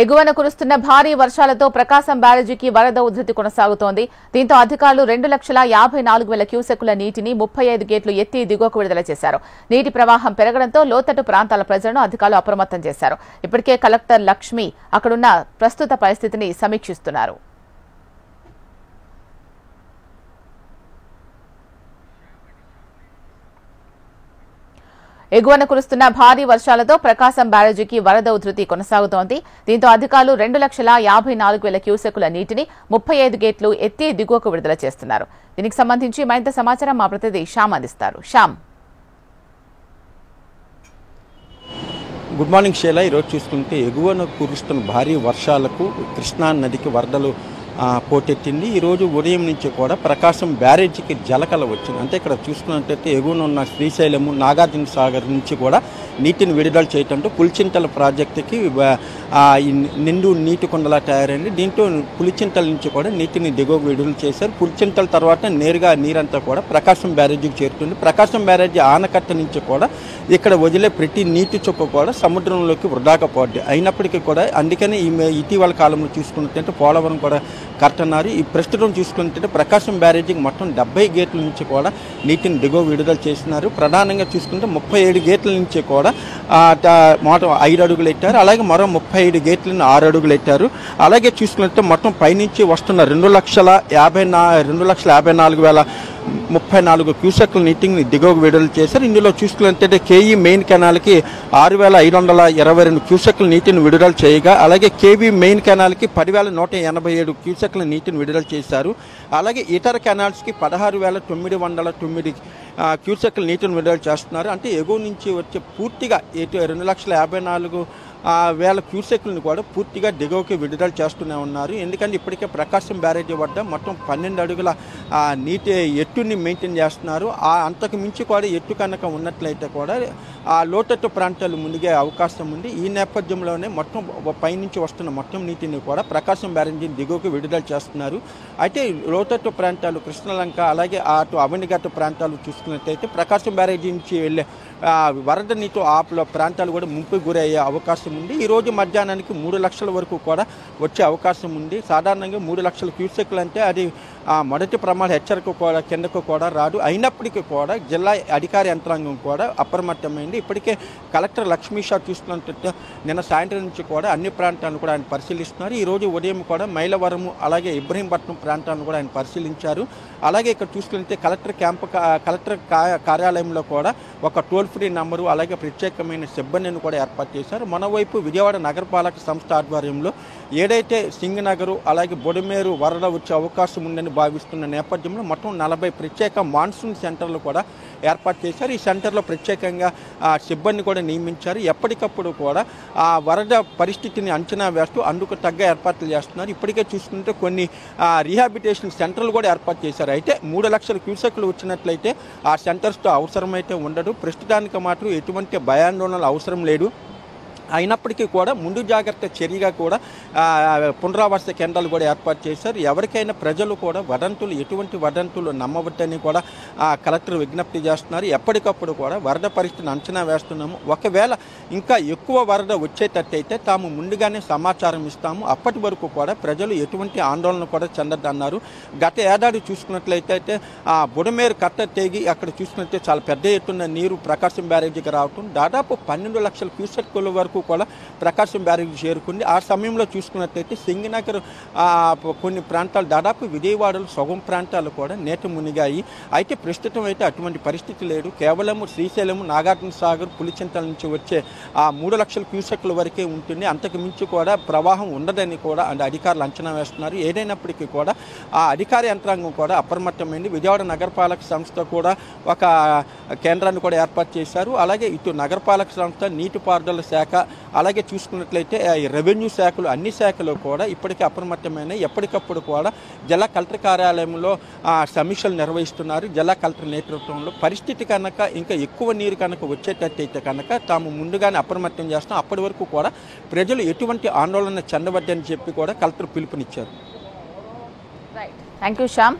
ఎగువన కురుస్తున్న భారీ వర్షాలతో ప్రకాశం బ్యారేజీకి వరద ఉధృతి కొనసాగుతోంది. దీంతో అధికారులు 2,54,000 క్యూసెక్కుల నీటిని 35 గేట్లు ఎత్తి దిగువకు విడుదల చేశారు. నీటి ప్రవాహం పెరగడంతో లోతట్టు ప్రాంతాల ప్రజలను అధికారులు అప్రమత్తం చేశారు. ఇప్పటికే కలెక్టర్ లక్ష్మి అక్కడున్న ప్రస్తుత పరిస్థితిని సమీక్షిస్తున్నారు. ఎగువన కురుస్తున్న భారీ వర్షాలతో ప్రకాశం బ్యారేజీకి వరద ఉధృతి కొనసాగుతోంది. దీంతో అధికారులు 2,54,000 క్యూసెక్కుల నీటిని 35 గేట్లు ఎత్తి దిగువకు విడుదల చేస్తున్నారు. దీనికి సంబంధించి మరింత సమాచారం మా ప్రతినిధి శ్యామ్ అందిస్తారు. శ్యామ్, గుడ్ మార్నింగ్ శైల. ఈరోజు చూసుకుంటే ఎగువన కురుస్తున్న భారీ వర్షాలకు కృష్ణా నదికి వరదలు పోటెత్తింది. ఈరోజు ఉదయం నుంచి కూడా ప్రకాశం బ్యారేజీకి జలకల వచ్చింది. అంటే ఇక్కడ చూసుకున్నట్టయితే ఎగువన ఉన్న శ్రీశైలము, నాగార్జున సాగర్ నుంచి కూడా నీటిని విడుదల చేయటంతో పులిచింతల ప్రాజెక్టుకి నిండు నీటి కుండలా తయారైంది. దీంతో పులిచింతల నుంచి కూడా నీటిని దిగువకు విడుదల చేశారు. పులిచింతల తర్వాత నేరుగా నీరంతా కూడా ప్రకాశం బ్యారేజీకి చేరుతుంది. ప్రకాశం బ్యారేజీ ఆనకట్ట నుంచి కూడా ఇక్కడ వదిలే ప్రతి నీటి చుక్క కూడా సముద్రంలోకి వృధాగా పోద్ది. అయినప్పటికీ కూడా అందుకని ఇటీవల కాలంలో చూసుకున్నట్లయితే పోలవరం కూడా కడుతున్నారు. ఈ ప్రస్తుతం చూసుకుంటే ప్రకాశం బ్యారేజీకి మొత్తం 70 గేట్ల నుంచి కూడా నీటిని దిగువ విడుదల చేస్తున్నారు. ప్రధానంగా చూసుకుంటే 37 గేట్ల నుంచి కూడా మొత్తం 5 అడుగులు ఎత్తారు. అలాగే మరో 35 గేట్లను 6 అడుగులు ఎత్తారు. అలాగే చూసుకుంటే మొత్తం పైనుంచి వస్తున్న 2,54,034 క్యూసెక్ల నీటిని దిగువకు విడుదల చేశారు. ఇందులో చూసుకున్నట్లయితే కేఈ మెయిన్ కెనాల్కి 6,522 క్యూసెక్ల నీటిని విడుదల చేయగా, అలాగే కేవీ మెయిన్ కెనాల్కి 10,187 క్యూసెక్ల నీటిని విడుదల చేశారు. అలాగే ఇతర కెనాల్స్కి 16,909 క్యూసెక్ల నీటిని విడుదల చేస్తున్నారు. అంటే ఎగువ నుంచి వచ్చే పూర్తిగా 2,54,000 క్యూసెక్లను కూడా పూర్తిగా దిగువకి విడుదల చేస్తూనే ఉన్నారు. ఎందుకంటే ఇప్పటికే ప్రకాశం బ్యారేజీ వద్ద మొత్తం 12 అడుగుల నీటి ఎత్తుని మెయింటైన్ చేస్తున్నారు. అంతకు మించి కూడా ఎత్తు కనుక ఉన్నట్లయితే కూడా ఆ లోతట్టు ప్రాంతాలు మునిగే అవకాశం ఉంది. ఈ నేపథ్యంలోనే మొత్తం పైనుంచి వస్తున్న మొత్తం నీటిని కూడా ప్రకాశం బ్యారేజీ దిగువకి విడుదల చేస్తున్నారు. అయితే లోతట్టు ప్రాంతాలు కృష్ణలంక అలాగే అటు అవనిగట్టు ప్రాంతాలు చూసుకున్నట్లయితే ప్రకాశం బ్యారేజీ నుంచి వెళ్ళే వరద నీటి ప్రాంతాలు కూడా ముంపు గురయ్యే అవకాశం ఉంది. ఈరోజు మధ్యాహ్నానికి 3 లక్షల వరకు కూడా వచ్చే అవకాశం ఉంది. సాధారణంగా 3 లక్షల క్యూసెక్లు అంటే అది మొదటి ప్రమాద హెచ్చరిక కూడా కిందకు కూడా రాదు. అయినప్పటికీ కూడా జిల్లా అధికార యంత్రాంగం కూడా అప్రమత్తమైంది. ఇప్పటికే కలెక్టర్ లక్ష్మీ షా చూస్తున్నట్టు నిన్న సాయంత్రం నుంచి కూడా అన్ని ప్రాంతాలను కూడా ఆయన పరిశీలిస్తున్నారు. ఈరోజు ఉదయం కూడా మైలవరము అలాగే ఇబ్రహీంపట్నం ప్రాంతాలను కూడా ఆయన పరిశీలించారు. అలాగే ఇక్కడ చూసుకుంటే కలెక్టర్ కార్యాలయంలో కూడా ఒక టోల్ ఫ్రీ నంబరు అలాగే ప్రత్యేకమైన సిబ్బందిని కూడా ఏర్పాటు చేశారు. మరోవైపు విజయవాడ నగరపాలక సంస్థ ఆధ్వర్యంలో ఏదైతే సింగనగరు అలాగే బొడిమేరు వరద వచ్చే అవకాశం ఉందని భావిస్తున్న నేపథ్యంలో మొత్తం 40 ప్రత్యేక మాన్సూన్ సెంటర్లు కూడా ఏర్పాటు చేశారు. ఈ సెంటర్లో ప్రత్యేకంగా సిబ్బంది కూడా నియమించారు. ఎప్పటికప్పుడు కూడా ఆ వరద పరిస్థితిని అంచనా వేస్తూ అందుకు తగ్గ ఏర్పాట్లు చేస్తున్నారు. ఇప్పటికే చూసుకుంటే కొన్ని రీహాబిలిటేషన్ సెంటర్లు కూడా ఏర్పాటు చేశారు. అయితే 3 లక్షల క్యూసెక్లు వచ్చినట్లయితే ఆ సెంటర్స్తో అవసరమైతే ఉండదు. ప్రస్తుతానికి మాత్రం ఎటువంటి భయాందోళనలు అవసరం లేదు. అయినప్పటికీ కూడా ముందు జాగ్రత్త చర్యగా కూడా పునరావాస కేంద్రాలు కూడా ఏర్పాటు చేశారు. ఎవరికైనా ప్రజలు కూడా ఎటువంటి వదంతులు నమ్మవద్దని కూడా కలెక్టర్ విజ్ఞప్తి చేస్తున్నారు. ఎప్పటికప్పుడు కూడా వరద పరిస్థితిని అంచనా వేస్తున్నాము. ఒకవేళ ఇంకా ఎక్కువ వరద వచ్చేటట్టయితే తాము ముందుగానే సమాచారం ఇస్తాము. అప్పటి వరకు కూడా ప్రజలు ఎటువంటి ఆందోళన కూడా చెందద్దన్నారు. గత ఏడాది చూసుకున్నట్లయితే బుడమేరు కట్ట తెగి అక్కడ చూసుకున్నట్లయితే చాలా పెద్ద ఎత్తున నీరు ప్రకాశం బ్యారేజీకి రావటం దాదాపు 12 లక్షల క్యూసెక్కుల వరకు కూడా ప్రకాశం బ్యారేజీ చేరుకుంది. ఆ సమయంలో చూసుకున్నట్లయితే సింగనగర్ కొన్ని ప్రాంతాలు దాదాపు విజయవాడలో సగం ప్రాంతాలు కూడా నీట మునిగాయి. అయితే ప్రస్తుతం అయితే అటువంటి పరిస్థితి లేదు. కేవలం శ్రీశైలము, నాగార్జున సాగర్, పులిచింతల నుంచి వచ్చే 3 లక్షల క్యూసెక్ల వరకే ఉంటుంది. అంతకు మించి కూడా ప్రవాహం ఉండదని కూడా అధికారులు అంచనా వేస్తున్నారు. ఏదైనప్పటికీ కూడా ఆ అధికార యంత్రాంగం కూడా అప్రమత్తమైంది. విజయవాడ నగరపాలక సంస్థ కూడా ఒక కేంద్రాన్ని కూడా ఏర్పాటు చేశారు. అలాగే ఇటు నగరపాలక సంస్థ, నీటిపారుదల శాఖ అలాగే చూసుకున్నట్లయితే రెవెన్యూ శాఖలు అన్ని శాఖలు కూడా ఇప్పటికే అప్రమత్తమైన ఎప్పటికప్పుడు కూడా జిల్లా కలెక్టర్ కార్యాలయంలో సమీక్షలు నిర్వహిస్తున్నారు. జిల్లా కలెక్టర్ నేతృత్వంలో పరిస్థితి కనుక ఇంకా ఎక్కువ నీరు కనుక వచ్చేటట్టయితే కనుక తాము ముందుగానే అప్రమత్తం చేస్తాం. అప్పటి వరకు కూడా ప్రజలు ఎటువంటి ఆందోళన చెందవద్దని చెప్పి కూడా కలెక్టర్ పిలుపునిచ్చారు. Thank you Shyam.